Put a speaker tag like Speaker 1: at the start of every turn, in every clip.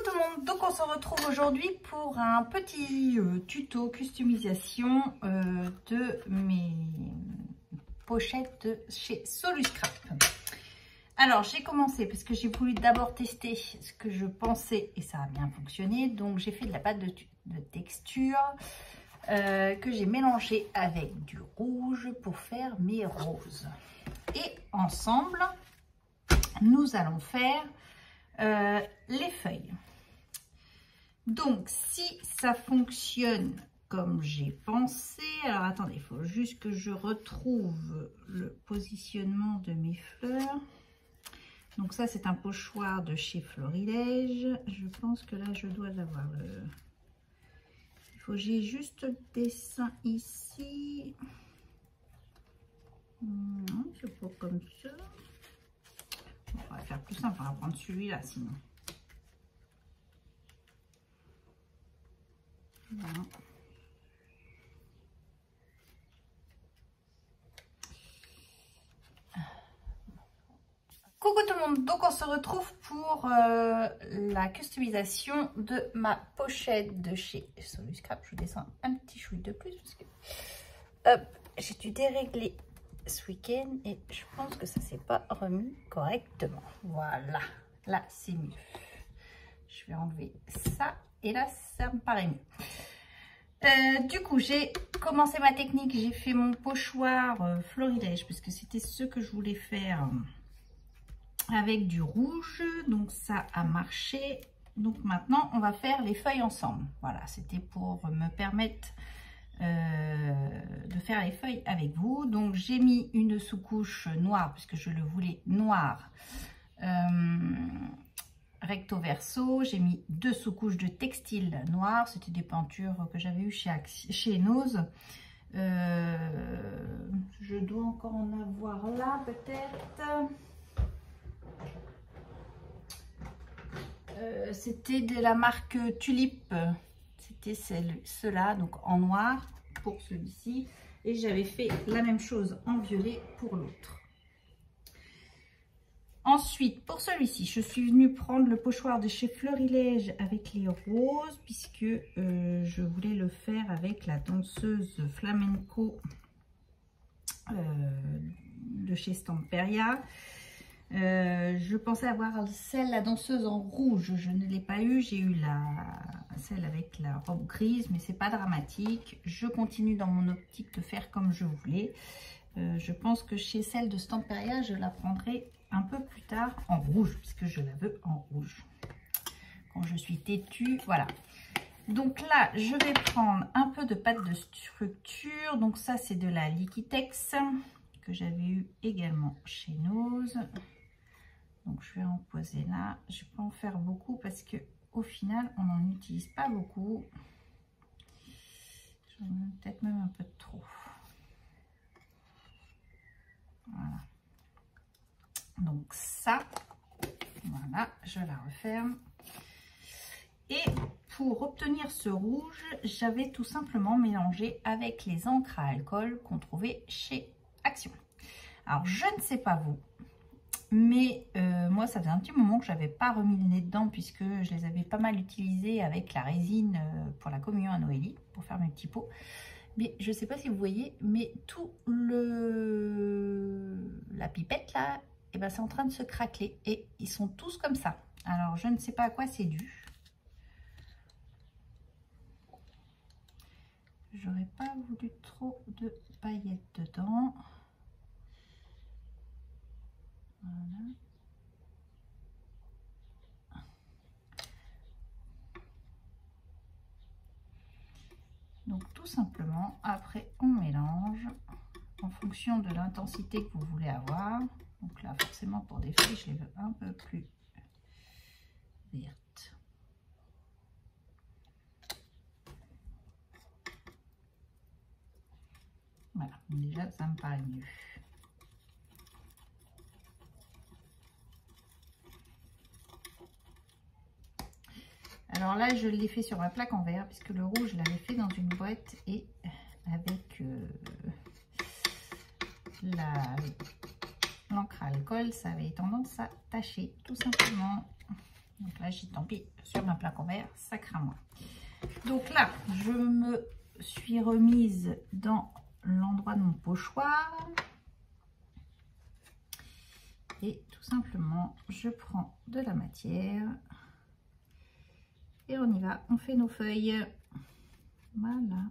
Speaker 1: tout le monde, donc on se retrouve aujourd'hui pour un petit tuto customisation de mes pochettes de chez Soluscrap. Alors j'ai commencé parce que j'ai voulu d'abord tester ce que je pensais et ça a bien fonctionné. Donc j'ai fait de la pâte de texture que j'ai mélangée avec du rouge pour faire mes roses. Et ensemble, nous allons faire les feuilles. Donc si ça fonctionne comme j'ai pensé, alors attendez, il faut juste que je retrouve le positionnement de mes fleurs. Donc ça c'est un pochoir de chez Florilège. Je pense que là je dois l'avoir. Il faut que j'ai juste le dessin ici. Non, c'est pas comme ça. On va faire plus simple, on va prendre celui-là sinon. Voilà. Coucou tout le monde, donc on se retrouve pour la customisation de ma pochette de chez Soluscrap. Je descends un petit chouille de plus parce que j'ai dû dérégler ce week-end et je pense que ça s'est pas remis correctement. Voilà, là c'est mieux. Je vais enlever ça et là ça me paraît mieux. Du coup j'ai commencé ma technique, j'ai fait mon pochoir Florilège parce que c'était ce que je voulais faire avec du rouge, donc ça a marché. Donc maintenant on va faire les feuilles ensemble. Voilà, c'était pour me permettre de faire les feuilles avec vous. Donc j'ai mis une sous-couche noire puisque je le voulais noir recto verso. J'ai mis deux sous-couches de textile noir, c'était des peintures que j'avais eu chez Nose. Je dois encore en avoir là peut-être. C'était de la marque Tulipe, c'était ceux-là, donc en noir pour celui-ci, et j'avais fait la même chose en violet pour l'autre. Ensuite pour celui-ci je suis venue prendre le pochoir de chez Florilège avec les roses puisque je voulais le faire avec la danseuse flamenco de chez Stamperia. Je pensais avoir la danseuse en rouge, je ne l'ai pas eu, j'ai eu celle avec la robe grise, mais c'est pas dramatique. Je continue dans mon optique de faire comme je voulais. Je pense que chez celle de Stamperia je la prendrai un peu plus tard en rouge puisque je la veux en rouge quand je suis têtue. Voilà, donc là je vais prendre un peu de pâte de structure. Donc ça c'est de la Liquitex que j'avais eu également chez Nose. Donc je vais en poser là. Je ne vais pas en faire beaucoup parce que au final on n'en utilise pas beaucoup. J'en ai peut-être même un peu de trop. Voilà. Donc ça, voilà, je la referme. Et pour obtenir ce rouge, j'avais tout simplement mélangé avec les encres à alcool qu'on trouvait chez Action. Alors je ne sais pas vous, mais moi ça faisait un petit moment que j'avais pas remis le nez dedans puisque je les avais pas mal utilisés avec la résine pour la communion à Noélie pour faire mes petits pots. Mais je sais pas si vous voyez, mais tout la pipette là, et ben c'est en train de se craqueler et ils sont tous comme ça. Alors je ne sais pas à quoi c'est dû. J'aurais pas voulu trop de paillettes dedans. Voilà. Donc tout simplement, après on mélange en fonction de l'intensité que vous voulez avoir. Donc là forcément pour des feuilles je les veux un peu plus vertes. Voilà, déjà ça me paraît mieux. Alors là, je l'ai fait sur ma plaque en verre puisque le rouge, je l'avais fait dans une boîte et avec l'encre à alcool, ça avait tendance à tacher tout simplement. Donc là, j'ai tant pis, sur ma plaque en verre, ça craint moins. Donc là, je me suis remise dans l'endroit de mon pochoir. Et tout simplement, je prends de la matière. Et on y va, on fait nos feuilles. Voilà.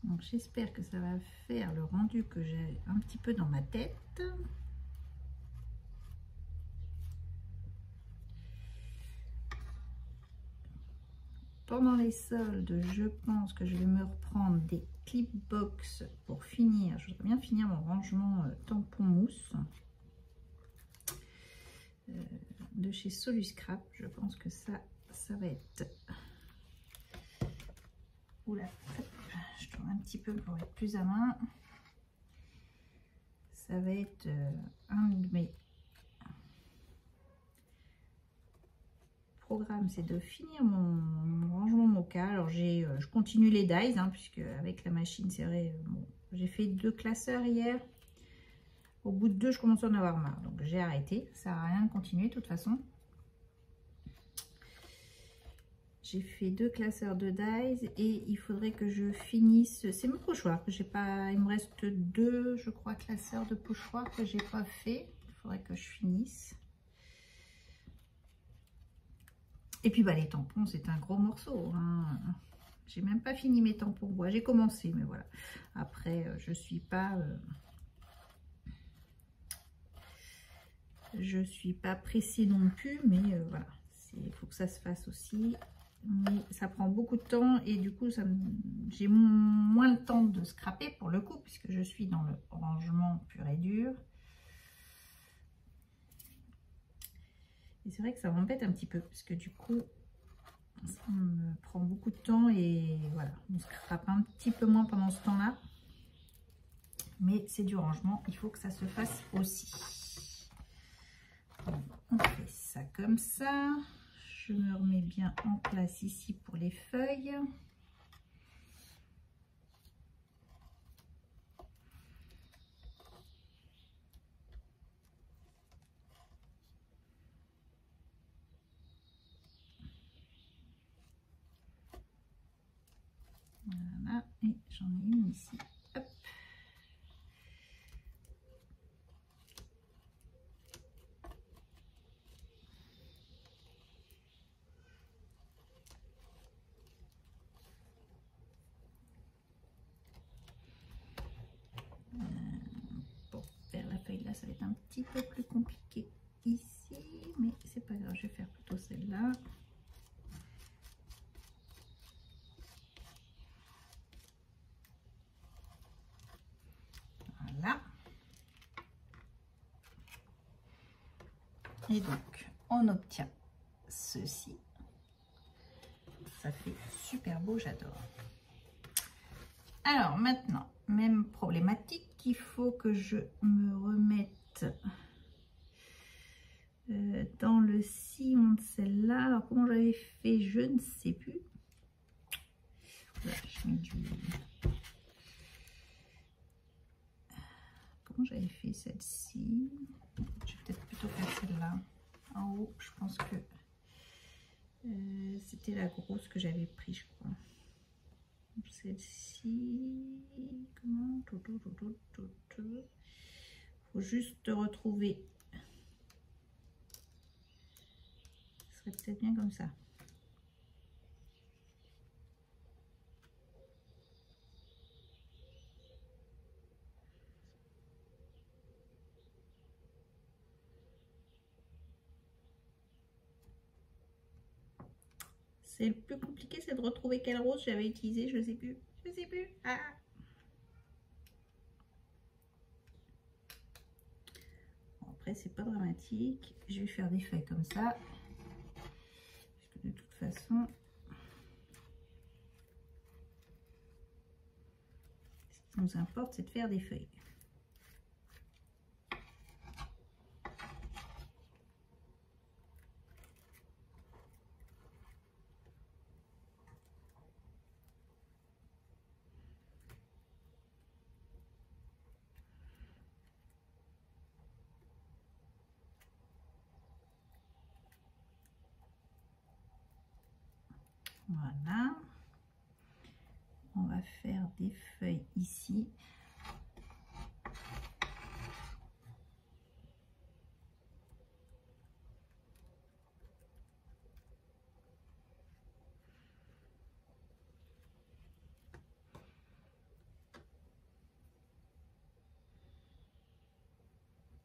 Speaker 1: Donc j'espère que ça va faire le rendu que j'ai un petit peu dans ma tête. Pendant les soldes, je pense que je vais me reprendre des clip box pour finir. Je voudrais bien finir mon rangement tampon mousse de chez Soluscrap. Je pense que ça va être... Oula, je tourne un petit peu pour être plus à main. Ça va être un de mes programmes, c'est de finir mon rangement moka. Alors je continue les dies, hein, puisque avec la machine, c'est vrai, bon, j'ai fait 2 classeurs hier. Au bout de 2, je commence à en avoir marre, donc j'ai arrêté. Ça sert à rien de continuer de toute façon. J'ai fait 2 classeurs de dies et il faudrait que je finisse. C'est mon pochoir que j'ai pas. Il me reste 2, je crois, classeurs de pochoir que j'ai pas fait. Il faudrait que je finisse. Et puis bah, les tampons, c'est un gros morceau. Hein. J'ai même pas fini mes tampons. Bon, j'ai commencé, mais voilà. Après, je suis pas pressée non plus, mais voilà. Il faut que ça se fasse aussi. Mais ça prend beaucoup de temps et du coup, j'ai moins le temps de scraper pour le coup, puisque je suis dans le rangement pur et dur. Et c'est vrai que ça m'embête un petit peu, parce que du coup, ça me prend beaucoup de temps et voilà, on scrape un petit peu moins pendant ce temps-là. Mais c'est du rangement, il faut que ça se fasse aussi. On fait ça comme ça. Je me remets bien en place ici pour les feuilles. Voilà, et j'en ai une ici. Hop. Pour faire la feuille là, ça va être un petit peu plus compliqué ici, mais c'est pas grave, je vais faire plutôt celle-là. Voilà. Et donc, on obtient ceci. Ça fait super beau, j'adore. Alors maintenant, même problématique, il faut que je me remette dans le sillon de celle-là. Alors comment j'avais fait, je ne sais plus. Là, je mets du... Comment j'avais fait celle-ci? Je vais peut-être plutôt faire celle-là. En haut, je pense que c'était la grosse que j'avais pris, je crois. Celle-ci, comment? Faut juste retrouver. Ce serait peut-être bien comme ça. C'est le plus compliqué, c'est de retrouver quelle rose j'avais utilisé, je sais plus. Je sais plus. Ah. Bon, après, c'est pas dramatique. Je vais faire des feuilles comme ça. Parce que de toute façon, ce qui nous importe, c'est de faire des feuilles. Voilà. On va faire des feuilles ici.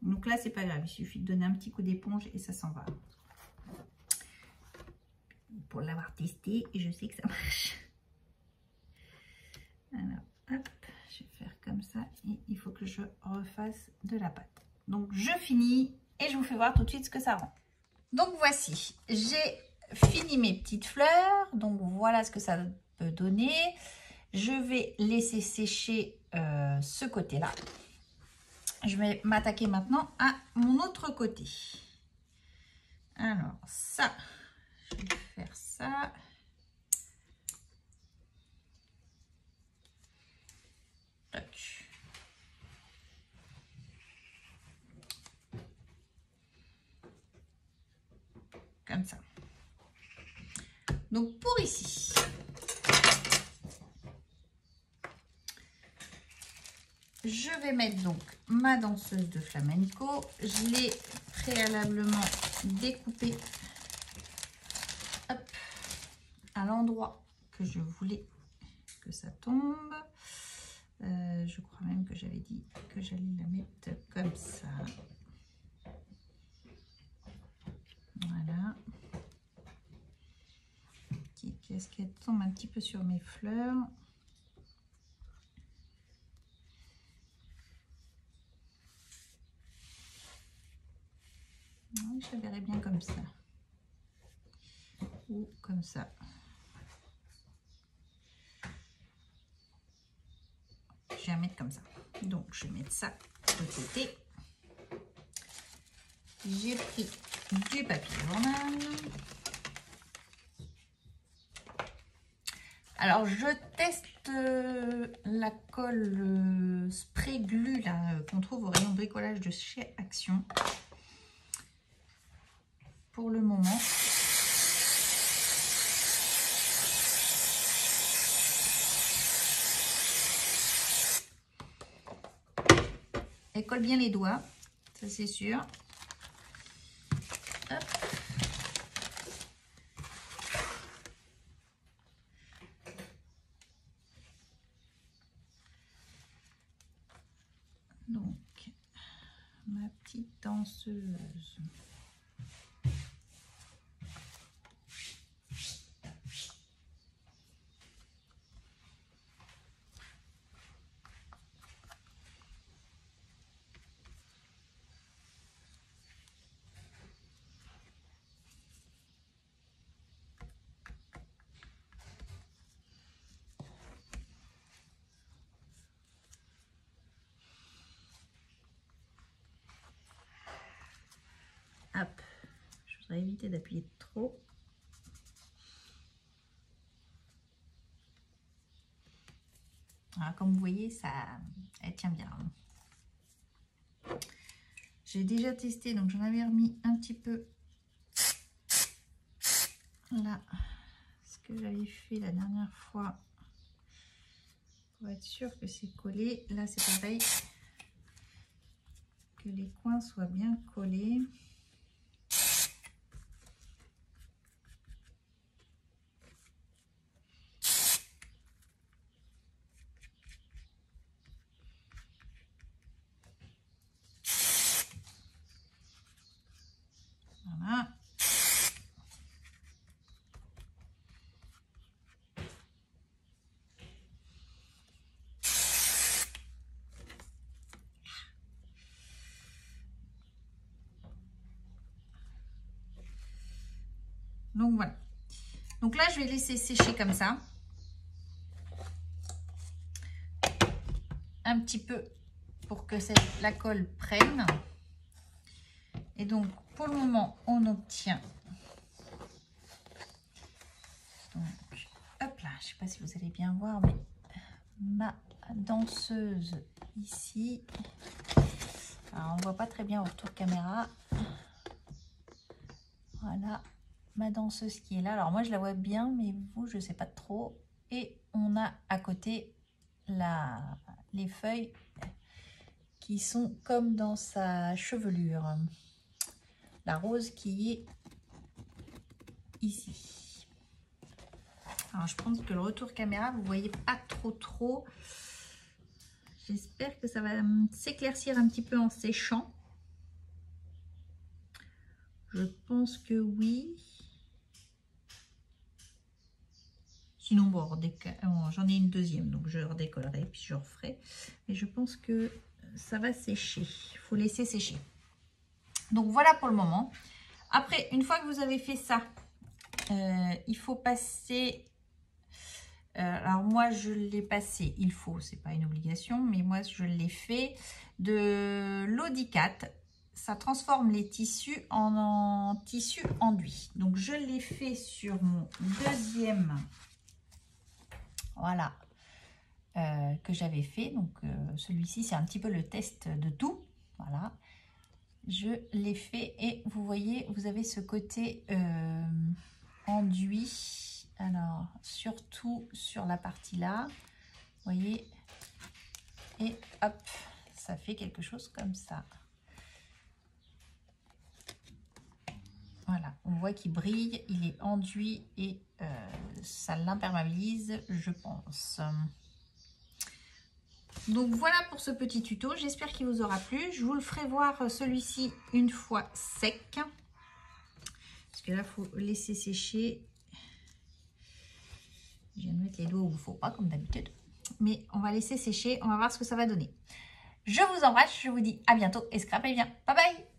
Speaker 1: Donc là, c'est pas grave, il suffit de donner un petit coup d'éponge et ça s'en va. Pour l'avoir testé, je sais que ça marche. Alors, hop, je vais faire comme ça et il faut que je refasse de la pâte. Donc, je finis et je vous fais voir tout de suite ce que ça rend. Donc, voici, j'ai fini mes petites fleurs. Donc, voilà ce que ça peut donner. Je vais laisser sécher ce côté-là. Je vais m'attaquer maintenant à mon autre côté. Alors, ça, je vais faire ça. Toc. Comme ça. Donc, pour ici, je vais mettre donc ma danseuse de flamenco. Je l'ai préalablement découpée à l'endroit que je voulais que ça tombe. Je crois même que j'avais dit que j'allais la mettre comme ça. Voilà. Qu'est-ce qu'elle tombe un petit peu sur mes fleurs. Je la verrai bien comme ça. Ou comme ça. Je vais la mettre comme ça. Donc, je vais mettre ça de côté. J'ai pris du papier journal. Alors, je teste la colle spray glue qu'on trouve au rayon bricolage de chez Action. Pour le moment. Elle colle bien les doigts, ça c'est sûr. Hop. Donc, ma petite danseuse. Hop, je voudrais éviter d'appuyer trop. Alors, comme vous voyez, elle tient bien. J'ai déjà testé, donc j'en avais remis un petit peu là, ce que j'avais fait la dernière fois pour être sûr que c'est collé. Là, c'est pareil, que les coins soient bien collés. Voilà. Donc voilà. Donc là, je vais laisser sécher comme ça. un petit peu pour que la colle prenne. Et donc, pour le moment, on obtient... Donc, hop là, je ne sais pas si vous allez bien voir, mais ma danseuse ici. Alors, on ne voit pas très bien au retour caméra. Voilà, ma danseuse qui est là. Alors, moi, je la vois bien, mais vous, je ne sais pas trop. Et on a à côté les feuilles qui sont comme dans sa chevelure. La rose qui est ici. Alors, je pense que le retour caméra, vous ne voyez pas trop. J'espère que ça va s'éclaircir un petit peu en séchant. Je pense que oui. Sinon, bon, j'en ai une deuxième, donc je redécollerai, puis je referai. Mais je pense que ça va sécher. Il faut laisser sécher. Donc, voilà pour le moment. Après, une fois que vous avez fait ça, il faut passer... alors, moi, je l'ai passé. Il faut, c'est pas une obligation, mais moi, je l'ai fait de l'eau d'Icat. Ça transforme les tissus en tissu enduit. Donc, je l'ai fait sur mon deuxième... Voilà, que j'avais fait. Donc, celui-ci, c'est un petit peu le test de tout. Voilà, je l'ai fait et vous voyez, vous avez ce côté enduit. Alors, surtout sur la partie là, vous voyez, et hop, ça fait quelque chose comme ça. Voilà, on voit qu'il brille, il est enduit et ça l'imperméabilise, je pense. Donc voilà pour ce petit tuto, j'espère qu'il vous aura plu. Je vous le ferai voir celui-ci une fois sec. Parce que là, il faut laisser sécher. Je viens de mettre les doigts où il ne faut pas, comme d'habitude. Mais on va laisser sécher, on va voir ce que ça va donner. Je vous embrasse, je vous dis à bientôt et scrapez bien. Bye bye!